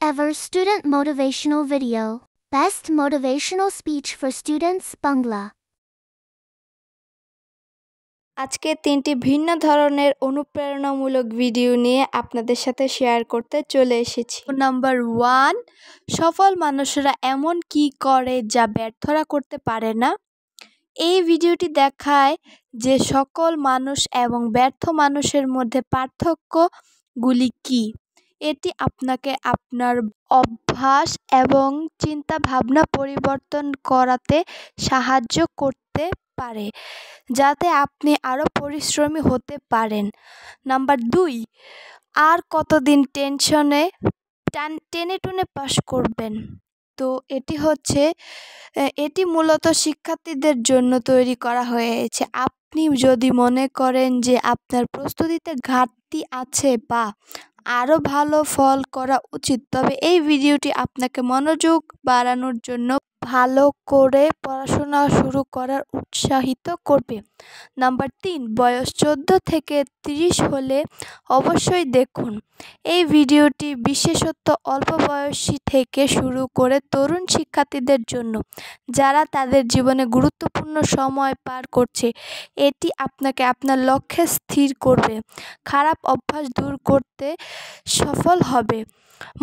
ever student motivational video. Best motivational speech for students Bangla. আজকে তিনটি ভিন্ন ধরনের অনুপ্রেরণামূলক ভিডিও নিয়ে আপনাদের সাথে শেয়ার করতে চলে এসেছি। নাম্বার 1, সফল মানুষরা এমন কি করে যা ব্যর্থরা করতে পারে না। এই ভিডিওটি দেখায় যে সকল মানুষ এবং ব্যর্থ মানুষের মধ্যে পার্থক্যগুলি কি। এটি আপনাকে আপনার অভ্যাস এবং চিন্তা ভাবনা পরিবর্তন করাতে সাহায্য করতে পারে, যাতে আপনি আরও পরিশ্রমী হতে পারেন। নাম্বার 2, আর কতদিন টেনে টুনে পাস করবেন। তো এটি মূলত শিক্ষার্থীদের জন্য তৈরি করা হয়েছে। আপনি যদি মনে করেন যে আপনার প্রস্তুতিতে ঘাটতি আছে বা আরও ভালো ফল করা উচিত, তবে এই ভিডিওটি আপনাকে মনোযোগ বাড়ানোর জন্য ভালো করে পড়াশোনা শুরু করার উৎসাহিত করবে। নাম্বার 3, বয়স 14 থেকে 30 হলে অবশ্যই দেখুন। এই ভিডিওটি বিশেষত অল্প বয়সী থেকে শুরু করে তরুণ শিক্ষার্থীদের জন্য, যারা তাদের জীবনে গুরুত্বপূর্ণ সময় পার করছে। এটি আপনাকে আপনার লক্ষ্যে স্থির করবে, খারাপ অভ্যাস দূর করতে সফল হবে।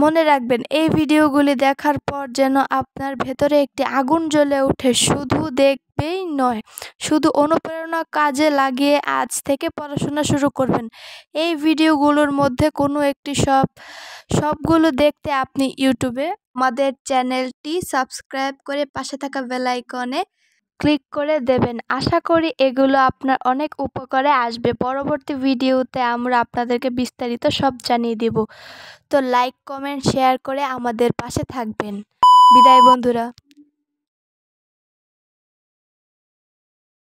মনে রাখবেন, এই ভিডিওগুলি দেখার পর যেন আপনার ভেতরে একটি আগুন জ্বলে ওঠে। শুধু দেখবেই নয়, শুধু অনুপ্রেরণা কাজে লাগিয়ে আজ থেকে পড়াশোনা শুরু করবেন। এই ভিডিওগুলোর মধ্যে কোনো একটি সবগুলো দেখতে আপনি ইউটিউবে আমাদের চ্যানেলটি সাবস্ক্রাইব করে পাশে থাকা বেল আইকনে ক্লিক করে দেবেন। আশা করি এগুলো আপনার অনেক উপকারে আসবে। পরবর্তী ভিডিওতে আমরা আপনাদেরকে বিস্তারিত সব জানিয়ে দেব। তো লাইক, কমেন্ট, শেয়ার করে আমাদের পাশে থাকবেন। বিদায় বন্ধুরা।